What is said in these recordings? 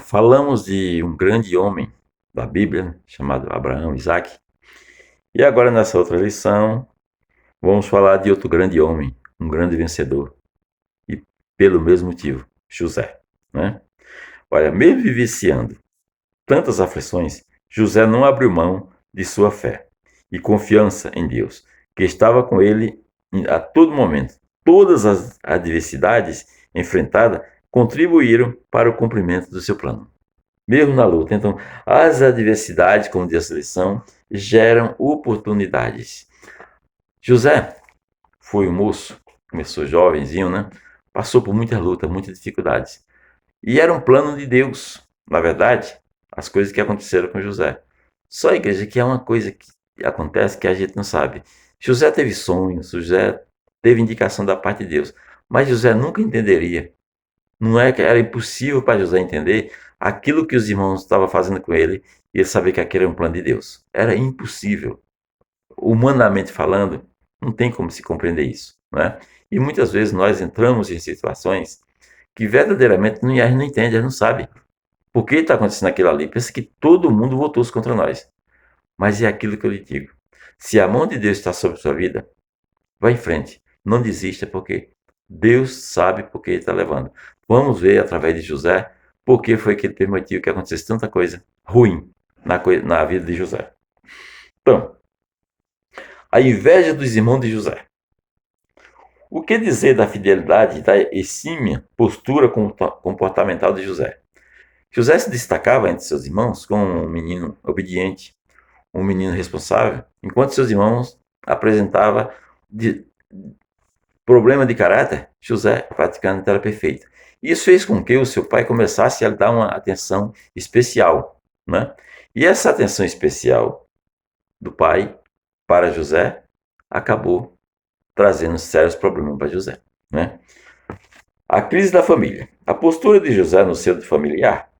Falamos de um grande homem da Bíblia, chamado Abraão, Isaac. E agora, nessa outra lição, vamos falar de outro grande homem, um grande vencedor. E pelo mesmo motivo, José. Né? Olha, mesmo vivenciando tantas aflições, José não abriu mão de sua fé e confiança em Deus, que estava com ele a todo momento. Todas as adversidades enfrentadas contribuíram para o cumprimento do seu plano, mesmo na luta. Então, as adversidades, como diz a lição, geram oportunidades. José foi um moço, começou jovenzinho, né? Passou por muita luta, muitas dificuldades. E era um plano de Deus, na verdade, as coisas que aconteceram com José. Só a igreja que é uma coisa que acontece que a gente não sabe. José teve sonhos, José teve indicação da parte de Deus, mas José nunca entenderia. Não é que era impossível para José entender aquilo que os irmãos estavam fazendo com ele e ele saber que aquele era um plano de Deus. Era impossível. Humanamente falando, não tem como se compreender isso, né? E muitas vezes nós entramos em situações que verdadeiramente a gente não entende, a gente não sabe. Por que está acontecendo aquilo ali? Pensa que todo mundo voltou-se contra nós. Mas é aquilo que eu lhe digo. Se a mão de Deus está sobre a sua vida, vá em frente. Não desista, porque Deus sabe por que ele está levando. Vamos ver, através de José, por que foi que ele permitiu que acontecesse tanta coisa ruim na vida de José. Então, a inveja dos irmãos de José. O que dizer da fidelidade e da exímia postura comportamental de José? José se destacava entre seus irmãos como um menino obediente, um menino responsável, enquanto seus irmãos apresentavam problema de caráter. José praticamente era perfeito. Isso fez com que o seu pai começasse a lhe dar uma atenção especial, né? E essa atenção especial do pai para José acabou trazendo sérios problemas para José, né? A crise da família. A postura de José no seio familiar,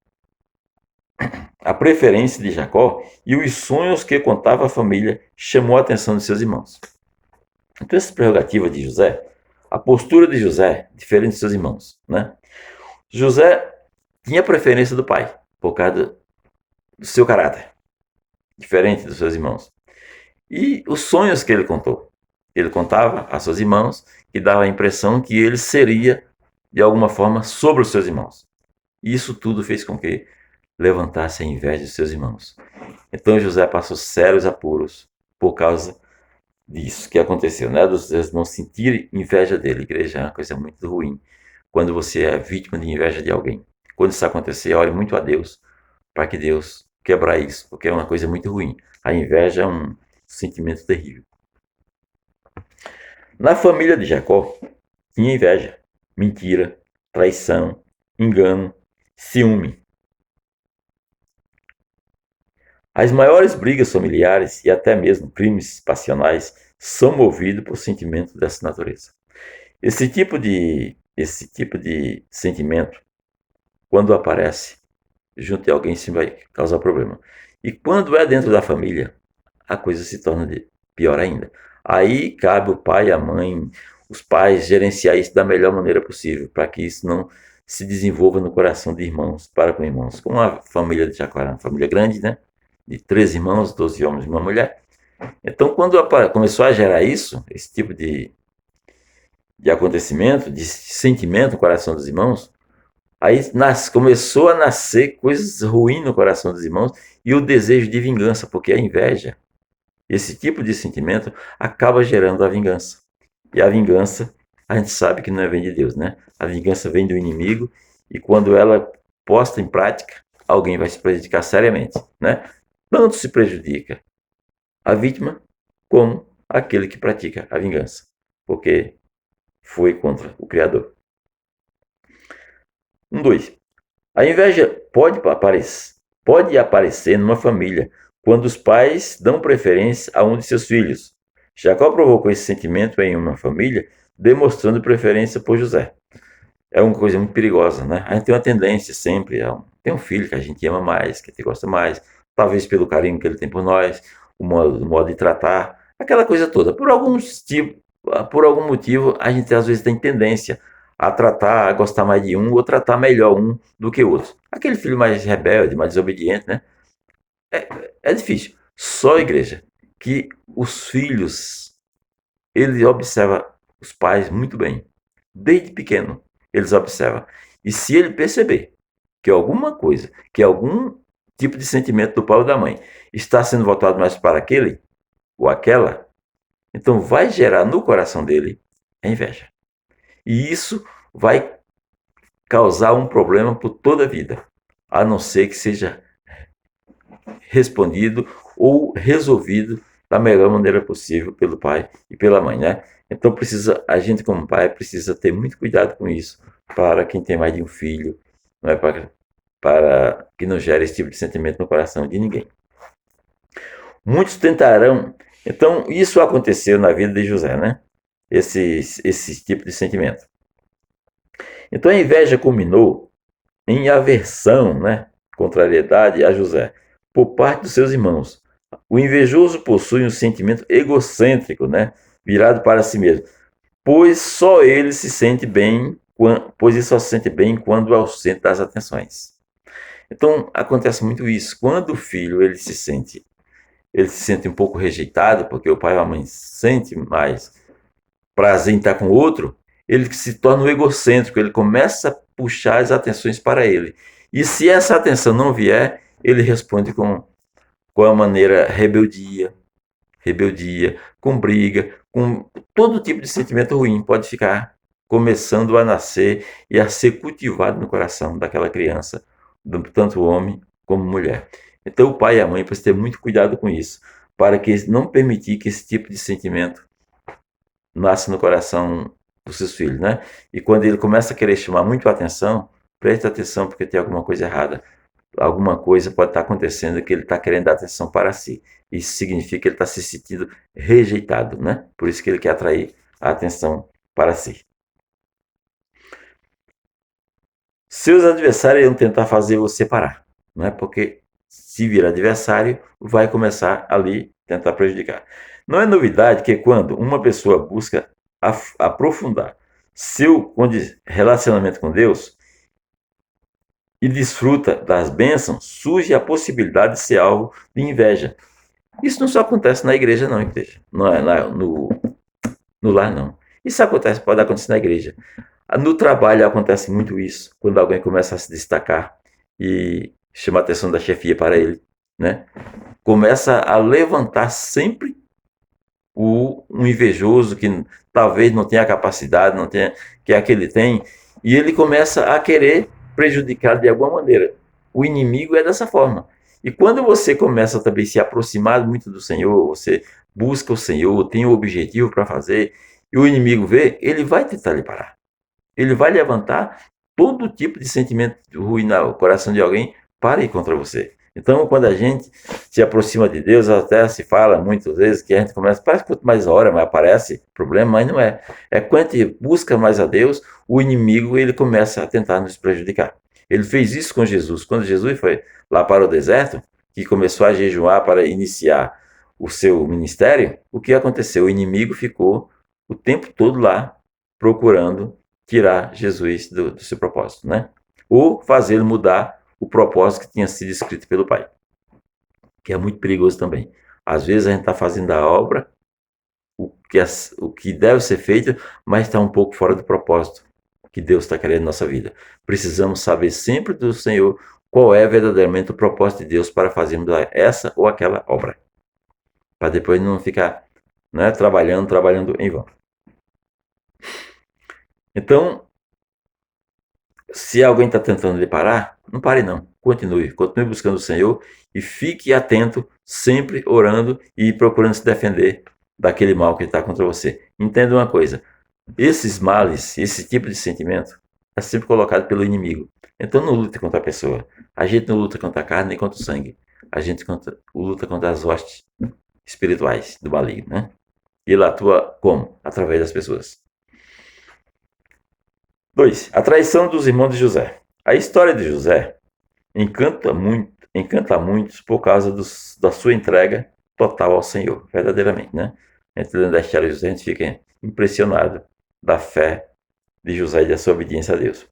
a preferência de Jacó e os sonhos que contava a família chamou a atenção de seus irmãos. Então, essa prerrogativa de José, a postura de José, diferente de seus irmãos, né? José tinha preferência do pai, por causa do seu caráter, diferente dos seus irmãos. E os sonhos que ele contou. Ele contava a seus irmãos e dava a impressão que ele seria, de alguma forma, sobre os seus irmãos. E isso tudo fez com que levantasse a inveja de seus irmãos. Então José passou sérios apuros por causa disso que aconteceu, né? Dos irmãos sentirem inveja dele. Igreja é uma coisa muito ruim quando você é vítima de inveja de alguém. Quando isso acontecer, ore muito a Deus para que Deus quebrar isso, porque é uma coisa muito ruim. A inveja é um sentimento terrível. Na família de Jacó, tinha inveja, mentira, traição, engano, ciúme. As maiores brigas familiares e até mesmo crimes passionais são movidos por sentimentos dessa natureza. Esse tipo de sentimento, quando aparece junto de alguém, sim vai causar problema. E quando é dentro da família, a coisa se torna pior ainda. Aí cabe o pai, a mãe, os pais gerenciar isso da melhor maneira possível, para que isso não se desenvolva no coração de irmãos para com irmãos. Como a família de Jacó era uma família grande, né? De 13 irmãos, 12 homens e uma mulher. Então, quando começou a gerar isso, esse tipo de acontecimento, de sentimento no coração dos irmãos, aí começou a nascer coisas ruins no coração dos irmãos e o desejo de vingança, porque a inveja, esse tipo de sentimento, acaba gerando a vingança. E a vingança, a gente sabe que não vem de Deus, né? A vingança vem do inimigo e quando ela é posta em prática, alguém vai se prejudicar seriamente, né? Tanto se prejudica a vítima como aquele que pratica a vingança, porque foi contra o Criador. 2. A inveja pode aparecer numa família quando os pais dão preferência a um de seus filhos. Jacó provocou esse sentimento em uma família, demonstrando preferência por José. É uma coisa muito perigosa, né? A gente tem uma tendência sempre tem um filho que a gente ama mais, que a gente gosta mais, talvez pelo carinho que ele tem por nós, o modo de tratar, aquela coisa toda. Por algum motivo, a gente às vezes tem tendência a tratar, a gostar mais de um ou tratar melhor um do que o outro. Aquele filho mais rebelde, mais desobediente, né? É difícil. Só a igreja que os filhos, ele observa os pais muito bem. Desde pequeno, eles observam. E se ele perceber que alguma coisa, que algum tipo de sentimento do pai ou da mãe está sendo voltado mais para aquele ou aquela, então vai gerar no coração dele a inveja. E isso vai causar um problema por toda a vida, a não ser que seja respondido ou resolvido da melhor maneira possível pelo pai e pela mãe, né? Então a gente como pai precisa ter muito cuidado com isso para quem tem mais de um filho, não é para que não gere esse tipo de sentimento no coração de ninguém. Muitos tentarão, então isso aconteceu na vida de José, né? Esse tipo de sentimento. Então a inveja culminou em aversão, né? Contrariedade a José por parte dos seus irmãos. O invejoso possui um sentimento egocêntrico, né? Virado para si mesmo, pois só ele se sente bem, pois ele só se sente bem quando é o centro das atenções. Então acontece muito isso. Quando o filho ele se sente um pouco rejeitado, porque o pai ou a mãe sente mais prazer em estar com o outro, ele se torna um egocêntrico, ele começa a puxar as atenções para ele. E se essa atenção não vier, ele responde com a maneira rebeldia, com briga, com todo tipo de sentimento ruim pode ficar começando a nascer e a ser cultivado no coração daquela criança, tanto homem como mulher. Então o pai e a mãe precisam ter muito cuidado com isso, para que não permitir que esse tipo de sentimento nasça no coração dos seus filhos, né? E quando ele começa a querer chamar muito a atenção, preste atenção porque tem alguma coisa errada. Alguma coisa pode estar acontecendo que ele está querendo dar atenção para si. Isso significa que ele está se sentindo rejeitado, né? Por isso que ele quer atrair a atenção para si. Seus adversários iam tentar fazer você parar, né? Porque se vir adversário, vai começar ali tentar prejudicar. Não é novidade que quando uma pessoa busca aprofundar seu relacionamento com Deus e desfruta das bênçãos, surge a possibilidade de ser alvo de inveja. Isso não só acontece na igreja, não, igreja. Não é no lar, não. Isso pode acontecer na igreja. No trabalho acontece muito isso, quando alguém começa a se destacar e chama a atenção da chefia para ele, né? Começa a levantar sempre um invejoso que talvez não tenha a capacidade, não tenha que é a que ele tem, e ele começa a querer prejudicar de alguma maneira. O inimigo é dessa forma. E quando você começa também a se aproximar muito do Senhor, você busca o Senhor, tem um objetivo para fazer, e o inimigo vê, ele vai tentar lhe parar. Ele vai levantar todo tipo de sentimento ruim no coração de alguém para ir contra você. Então, quando a gente se aproxima de Deus, até se fala muitas vezes que a gente começa, parece que quanto mais ora, mais aparece problema, mas não é. É quando a gente busca mais a Deus, o inimigo ele começa a tentar nos prejudicar. Ele fez isso com Jesus. Quando Jesus foi lá para o deserto, que começou a jejuar para iniciar o seu ministério, o que aconteceu? O inimigo ficou o tempo todo lá procurando tirar Jesus do seu propósito, né? Ou fazê-lo mudar o propósito que tinha sido escrito pelo Pai, que é muito perigoso também. Às vezes a gente está fazendo a obra, o que deve ser feito, mas está um pouco fora do propósito que Deus está querendo na nossa vida. Precisamos saber sempre do Senhor qual é verdadeiramente o propósito de Deus para fazermos essa ou aquela obra, para depois não ficar, né, trabalhando em vão. Então, se alguém está tentando lhe parar, não pare não. Continue buscando o Senhor e fique atento, sempre orando e procurando se defender daquele mal que está contra você. Entenda uma coisa, esses males, esse tipo de sentimento, é sempre colocado pelo inimigo. Então não lute contra a pessoa. A gente não luta contra a carne nem contra o sangue. A gente luta contra as hostes espirituais do maligno, né? E ele atua como? Através das pessoas. 2. A traição dos irmãos de José. A história de José encanta muitos por causa da sua entrega total ao Senhor, verdadeiramente, né? A gente lendo a história de José, a gente fica impressionado da fé de José e da sua obediência a Deus.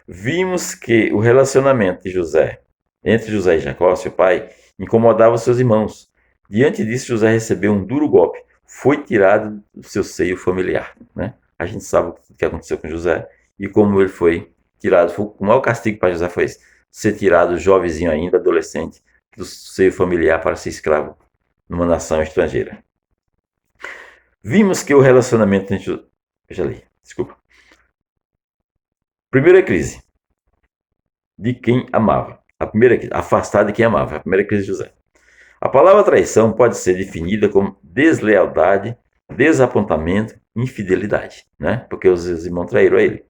Vimos que o relacionamento de José, entre José e Jacó, seu pai, incomodava seus irmãos. Diante disso, José recebeu um duro golpe. Foi tirado do seu seio familiar. Né? A gente sabe o que aconteceu com José e como ele foi tirado. O maior castigo para José foi ser tirado, jovenzinho ainda, adolescente, do seio familiar para ser escravo numa nação estrangeira. Vimos que o relacionamento entre... Já li, desculpa. Primeira crise de quem amava. A primeira crise, afastar de quem amava. A primeira crise de José. A palavra traição pode ser definida como deslealdade, desapontamento, infidelidade, né? Porque os irmãos traíram a ele.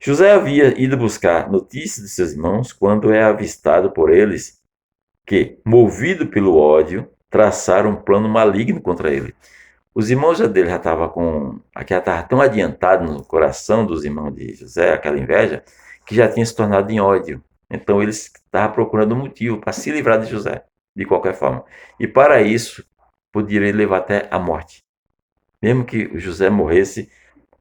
José havia ido buscar notícias de seus irmãos quando é avistado por eles que, movido pelo ódio, traçaram um plano maligno contra ele. Os irmãos dele já estavam tão adiantado no coração dos irmãos de José, aquela inveja, que já tinha se tornado em ódio. Então eles estavam procurando um motivo para se livrar de José, de qualquer forma. E para isso, poderia levar até a morte. Mesmo que José morresse,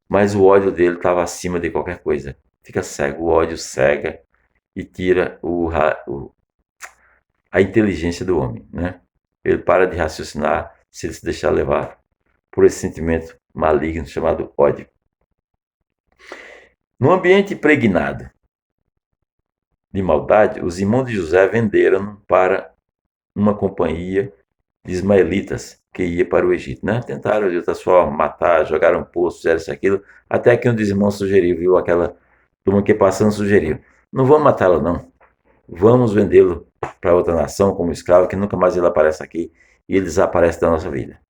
mas o ódio dele estava acima de qualquer coisa. Fica cego, o ódio cega e tira a inteligência do homem, né? Ele para de raciocinar se ele se deixar levar por esse sentimento maligno chamado ódio. No ambiente impregnado de maldade, os irmãos de José venderam para uma companhia de ismaelitas que ia para o Egito, né? Tentaram de outras formas matar, jogaram um poço, fizeram isso aquilo, até que um dos irmãos sugeriu, viu aquela turma que passando sugeriu: não vamos matá-lo não, vamos vendê-lo para outra nação como escravo, que nunca mais ele aparece aqui e ele desaparece da nossa vida.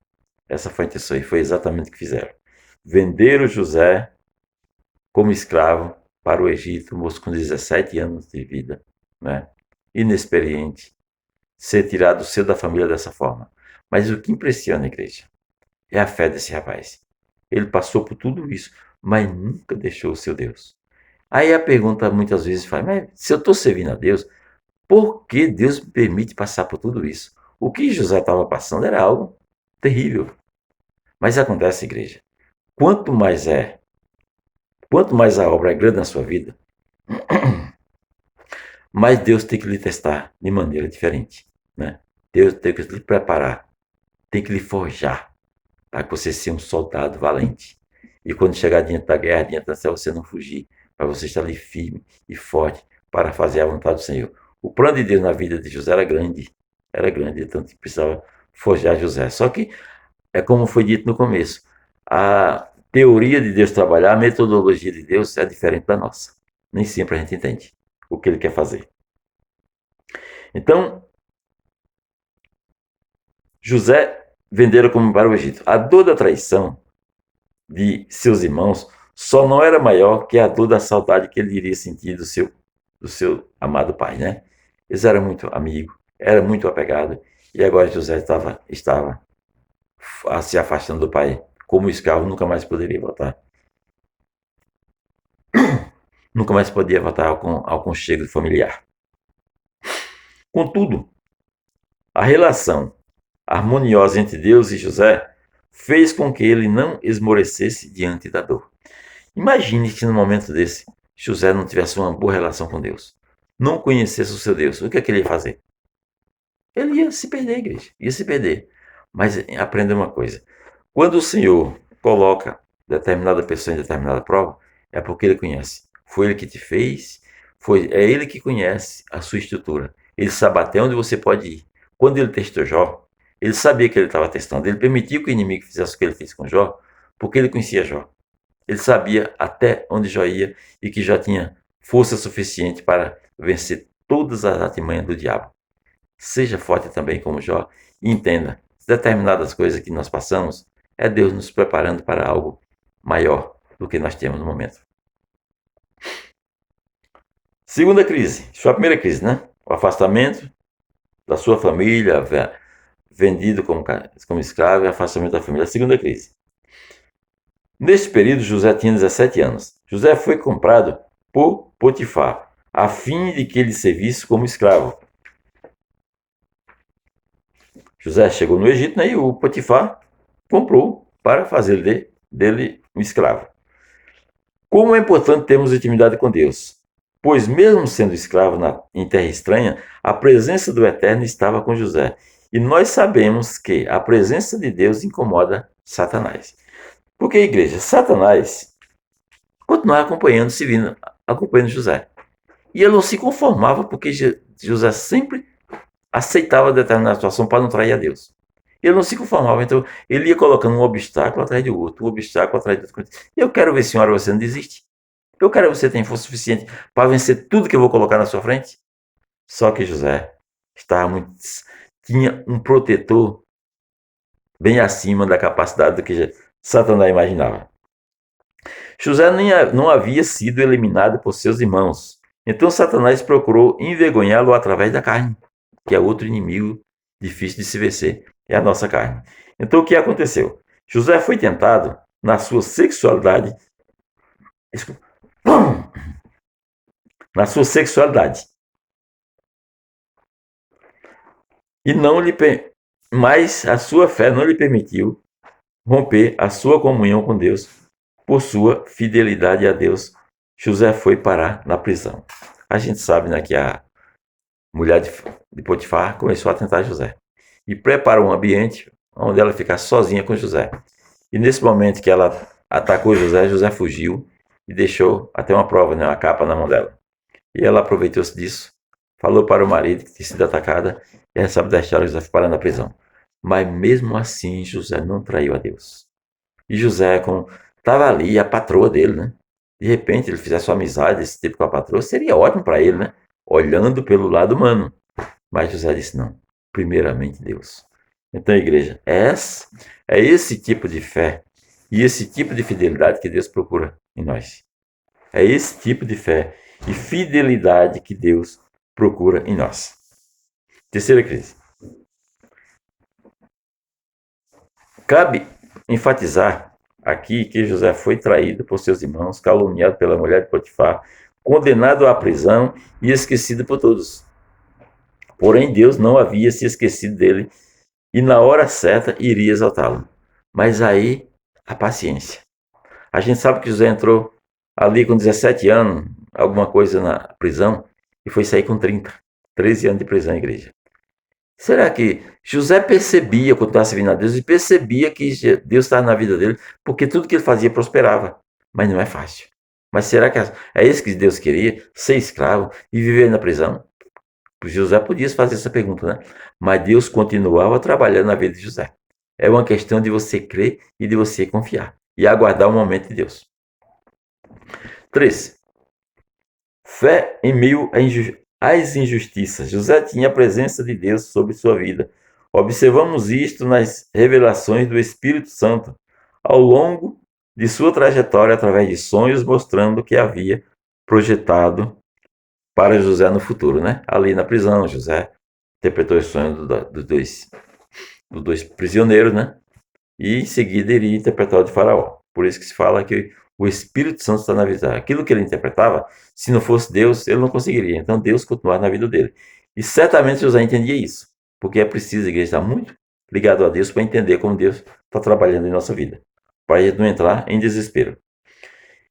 Essa foi a intenção e foi exatamente o que fizeram. Venderam José como escravo para o Egito, um moço com 17 anos de vida, né? Inexperiente, ser tirado do seio da família dessa forma. Mas o que impressiona a igreja é a fé desse rapaz. Ele passou por tudo isso, mas nunca deixou o seu Deus. Aí a pergunta muitas vezes faz: mas se eu estou servindo a Deus, por que Deus me permite passar por tudo isso? O que José estava passando era algo terrível. Mas acontece, igreja, quanto mais a obra é grande na sua vida, mais Deus tem que lhe testar de maneira diferente, né? Deus tem que lhe preparar, tem que lhe forjar, para que você seja um soldado valente. E quando chegar diante da guerra, diante da céu, você não fugir, para você estar ali firme e forte para fazer a vontade do Senhor. O plano de Deus na vida de José era grande, tanto que precisava forjar José. Só que, é como foi dito no começo, a teoria de Deus trabalhar, a metodologia de Deus é diferente da nossa. Nem sempre a gente entende o que ele quer fazer. Então, José venderam como para o Egito. A dor da traição de seus irmãos só não era maior que a dor da saudade que ele iria sentir do seu amado pai, né? Eles eram muito amigos, eram muito apegados, e agora José estava se afastando do pai. Como escravo, nunca mais poderia voltar. Nunca mais podia voltar ao conchego familiar. Contudo, a relação harmoniosa entre Deus e José fez com que ele não esmorecesse diante da dor. Imagine que no momento desse, José não tivesse uma boa relação com Deus, não conhecesse o seu Deus. O que é que ele ia fazer? Ele ia se perder, igreja, ia se perder. Mas aprenda uma coisa: quando o Senhor coloca determinada pessoa em determinada prova, é porque ele conhece. Foi ele que te fez, é ele que conhece a sua estrutura. Ele sabe até onde você pode ir. Quando ele testou Jó, ele sabia que ele estava testando. Ele permitiu que o inimigo fizesse o que ele fez com Jó, porque ele conhecia Jó. Ele sabia até onde Jó ia e que Jó tinha força suficiente para vencer todas as artimanhas do diabo. Seja forte também como Jó e entenda, determinadas coisas que nós passamos é Deus nos preparando para algo maior do que nós temos no momento. Segunda crise, sua primeira crise, né? O afastamento da sua família, vendido como escravo e afastamento da família. A segunda crise. Neste período, José tinha 17 anos. José foi comprado por Potifar, a fim de que ele servisse como escravo. José chegou no Egito, né, e o Potifar comprou para fazer dele um escravo. Como é importante termos intimidade com Deus, pois mesmo sendo escravo em terra estranha, a presença do Eterno estava com José. E nós sabemos que a presença de Deus incomoda Satanás. Porque, igreja, Satanás continuava acompanhando, servindo, acompanhando José. E ele não se conformava porque José sempre aceitava determinada situação para não trair a Deus. Ele não se conformava, então ele ia colocando um obstáculo atrás de outro, um obstáculo atrás de outro. Eu quero ver, senhora, você não desiste. Eu quero que você tenha força suficiente para vencer tudo que eu vou colocar na sua frente. Só que José tinha um protetor bem acima da capacidade do que Satanás imaginava. José não havia sido eliminado por seus irmãos. Então Satanás procurou envergonhá-lo através da carne, que é outro inimigo difícil de se vencer, é a nossa carne. Então o que aconteceu? José foi tentado na sua sexualidade, na sua sexualidade. E não lhe mas a sua fé não lhe permitiu romper a sua comunhão com Deus. Por sua fidelidade a Deus, José foi parar na prisão. A gente sabe, né, que a mulher de Potifar começou a tentar José e preparou um ambiente onde ela ficasse sozinha com José. E nesse momento que ela atacou José, José fugiu e deixou até uma prova, né, uma capa na mão dela. E ela aproveitou-se disso, falou para o marido que tinha sido atacada e ela sabe da história, José foi parar na prisão. Mas mesmo assim, José não traiu a Deus. E José, como estava ali, a patroa dele, né? De repente, ele fizesse uma amizade desse tipo com a patroa, seria ótimo para ele, né? Olhando pelo lado humano. Mas José disse, não, primeiramente Deus. Então, igreja, é esse tipo de fé e esse tipo de fidelidade que Deus procura em nós. É esse tipo de fé e fidelidade que Deus procura em nós. Terceira crise. Cabe enfatizar aqui que José foi traído por seus irmãos, caluniado pela mulher de Potifar, condenado à prisão e esquecido por todos. Porém, Deus não havia se esquecido dele e na hora certa iria exaltá-lo. Mas aí, a paciência. A gente sabe que José entrou ali com 17 anos, alguma coisa na prisão, e foi sair com 30. 13 anos de prisão, igreja. Será que José percebia, quando estava servindo a Deus, e percebia que Deus estava na vida dele, porque tudo que ele fazia prosperava. Mas não é fácil. Mas será que é isso que Deus queria? Ser escravo e viver na prisão? José podia fazer essa pergunta, né? Mas Deus continuava trabalhando na vida de José. É uma questão de você crer e de você confiar. E aguardar o momento de Deus. 3. Fé em meio às injustiças. José tinha a presença de Deus sobre sua vida. Observamos isto nas revelações do Espírito Santo ao longo de sua trajetória através de sonhos mostrando que havia projetado para José no futuro, né? Ali na prisão, José interpretou os sonhos dos dois prisioneiros, né? E em seguida iria interpretar o de Faraó. Por isso que se fala que o Espírito Santo está na vida. Aquilo que ele interpretava, se não fosse Deus, ele não conseguiria. Então Deus continuava na vida dele. E certamente José entendia isso. Porque é preciso a igreja estar muito ligado a Deus para entender como Deus está trabalhando em nossa vida. Para a gente não entrar em desespero.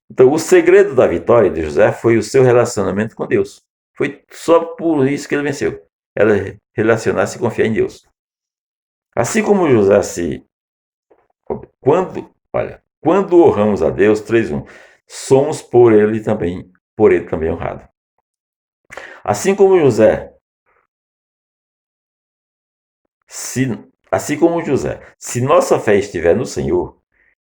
Então, o segredo da vitória de José foi o seu relacionamento com Deus. Foi só por isso que ele venceu. Era relacionar-se e confiar em Deus. Assim como José quando honramos a Deus, 3:1, somos por ele também honrado. Assim como José, se nossa fé estiver no Senhor,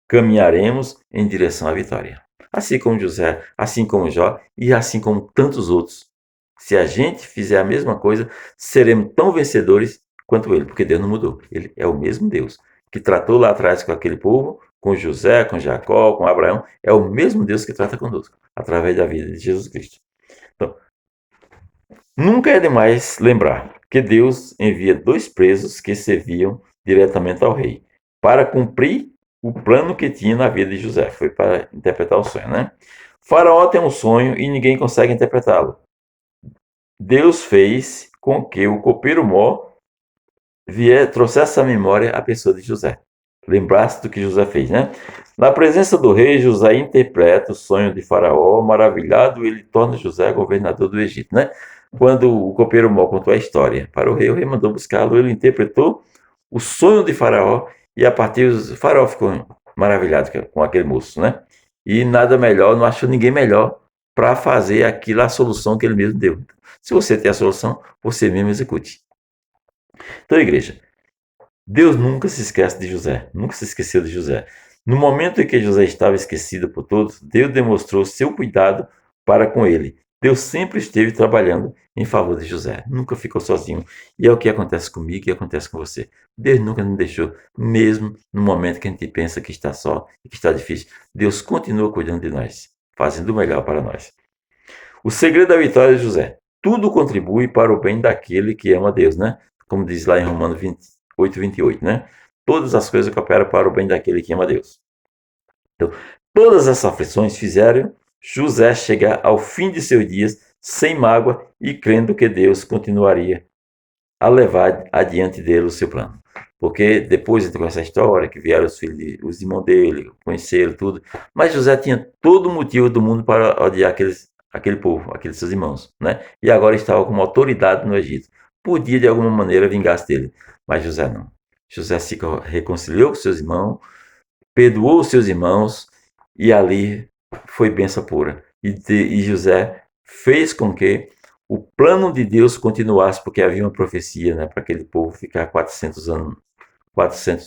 caminharemos em direção à vitória. Assim como José, assim como Jó e assim como tantos outros. Se a gente fizer a mesma coisa, seremos tão vencedores quanto ele, porque Deus não mudou. Ele é o mesmo Deus que tratou lá atrás com aquele povo, com José, com Jacó, com Abraão. É o mesmo Deus que trata conosco, através da vida de Jesus Cristo. Então, nunca é demais lembrar que Deus envia 2 presos que serviam diretamente ao rei para cumprir o plano que tinha na vida de José. Foi para interpretar o sonho, né? Faraó tem um sonho e ninguém consegue interpretá-lo. Deus fez com que o copeiro-mor trouxesse à memória a pessoa de José. lembrar-se do que José fez, né? Na presença do rei, José interpreta o sonho de Faraó, maravilhado, ele torna José governador do Egito, né? Quando o copeiro mau contou a história para o rei mandou buscá-lo, ele interpretou o sonho de Faraó e a partir do Faraó ficou maravilhado com aquele moço, né? E nada melhor, não achou ninguém melhor para fazer aquilo, a solução que ele mesmo deu. Se você tem a solução, você mesmo execute. Então, igreja, Deus nunca se esquece de José, nunca se esqueceu de José. No momento em que José estava esquecido por todos, Deus demonstrou seu cuidado para com ele. Deus sempre esteve trabalhando em favor de José, nunca ficou sozinho. E é o que acontece comigo e acontece com você. Deus nunca nos deixou, mesmo no momento que a gente pensa que está só e que está difícil. Deus continua cuidando de nós, fazendo o melhor para nós. O segredo da vitória de José. Tudo contribui para o bem daquele que ama Deus, né? Como diz lá em Romanos 28, né? Todas as coisas cooperam para o bem daquele que ama Deus. Então, todas as aflições fizeram José chegar ao fim de seus dias sem mágoa e crendo que Deus continuaria a levar adiante dele o seu plano. Porque depois de essa história, que vieram os filhos, os irmãos dele, conheceram tudo, mas José tinha todo o motivo do mundo para odiar aquele povo, aqueles seus irmãos, né? E agora estava como autoridade no Egito. Podia de alguma maneira vingar-se dele, mas José não. José se reconciliou com seus irmãos, perdoou os seus irmãos e ali foi bênção pura. E José fez com que o plano de Deus continuasse, porque havia uma profecia, né, para aquele povo ficar 400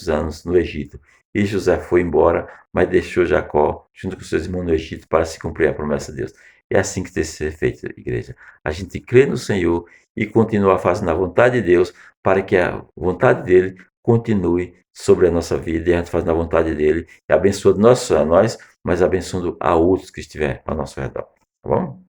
anos no Egito. E José foi embora, mas deixou Jacó junto com seus irmãos no Egito para se cumprir a promessa de Deus. É assim que tem que ser feito, igreja. A gente crê no Senhor e continuar fazendo a vontade de Deus para que a vontade dele continue sobre a nossa vida e a gente fazendo a vontade dele e abençoando não só a nós, mas abençoando a outros que estiver ao nosso redor. Tá bom?